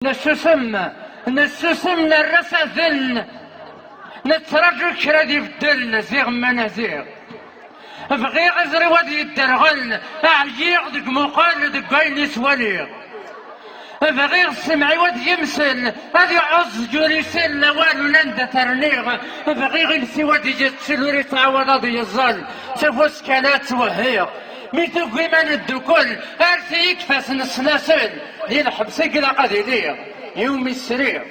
نسسم الرساذل نترجو كرا دي بدل زيغ منازيغ بغي غزري ودي الدرغل اعيق دق مقال دق عيني سواليغ بغي السمعي ودي يمسل هذي عز جوريسل لوالو لندا ترنيغ بغي غلسي ودي جتسلوري تعوض دي الظل سفوس كانت وهيغ ميتو قيمان الدكل ارثي يكفاس نسلاسل يلحب سقلا قديليغ يومي السرير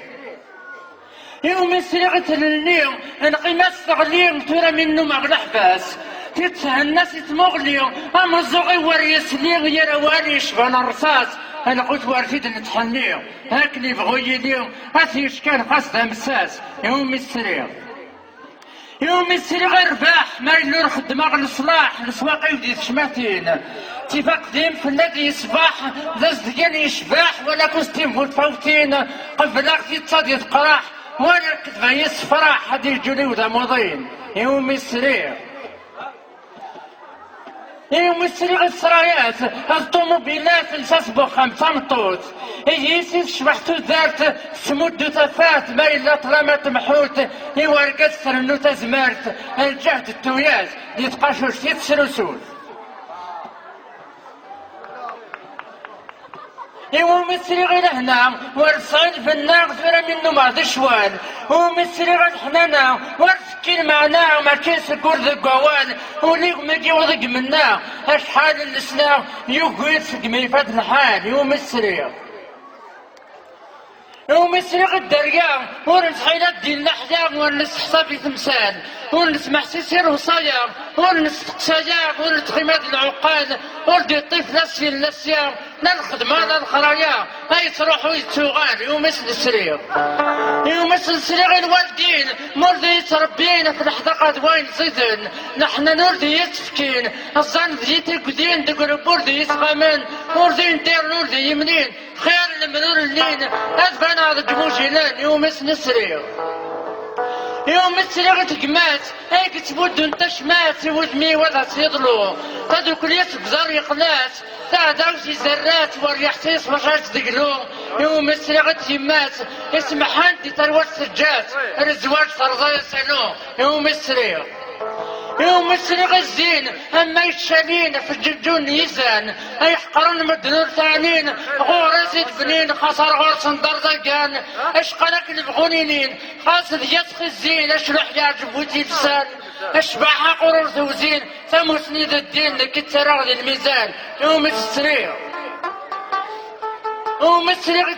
تلليغ نقيم استغليغ ترى منو مغلح باس تتهنس تمغليغ اما الزغي وريس ليغ يروالي يشبان الرصاص انا قلت وارفيد نتحنيغ هاكلي بغوي ليغ هاثيش كان قصد مساس يومي السرير رباح ما يلور خدماغ الصلاح السواقي ودي تشماتين اتفاق ديم في الذي يصباح ذا ديال يشباح ولا كوستيم فوت فوتين قبل اختي تصادي قراح وانا كتبه يصفراح هادي الجولي وذا مضين يومي السرير السرايات الطوموبيلات لساسبو 5 مطوط يسي شبحتو دارت سمودو تفات ما إلا طلامات محوت يورقات سرنو تزمارت الجهد التوياز يتقاشو شتيت سلوسول ومسري غير هنا ورصعد في النار زورا منو بعض شوال ومسري غير حنانا ورسكين معنا ما كيس كور ذا قوال وليق مجي وضق منا اشحال الاسلام يقويت سقمي فات الحال ومسري غير درقام ورنس حيلات دين الاحلام ورنس حسابي تمثال ورنس محسسير وصايا ورنس تقسايا ورنس خيمات العقاد وردي الطيف لاسفي الاسيام لا الخدمة لا الخرايا هاي تروحوا يتسوغان يومس السرير الوالدين مرضي يتربين في الحدقات وين زيدن نحنا نرضي يتفكين الظن ذي تقدين دقل بوردي يتغامن وردي ندير نردي يمنين خير المنور اللين أذبان هذا جموجيلان يومس السرير تقمات هيك تبود انت شمات ودمي وضع سيضلو تدو كليات بزار يقلات تعداوسي زرات وريحتيس وشاش دقلو يوم السرقة يمات اسمح انتي تروات سجات الزواج ترضى يسألو يوم السرقة الزين اما يتشالين في الججون يزان اي حقرون مدنور ثانين غورسي بنين خسر غورس درزقان اشقلك البغونينين خاصد يسخي الزين اشلح يعجب وتلسان اشبعها قرور توزين ثموسني ذا الدين لكتراغ للميزان يوم السريغ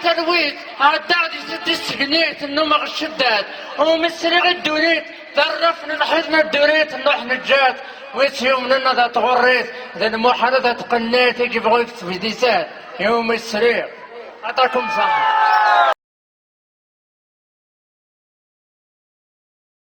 تلويت عداد يسد السقنيت النوم الشداد السريغ الدوريت ذرفنا نحيدنا الدوريت نروح نجات ويتيوم لنا ذا تغريت ذا المحاضرة تقنيت يجي بغيت في ديسات يوم السريغ عطاكم صحة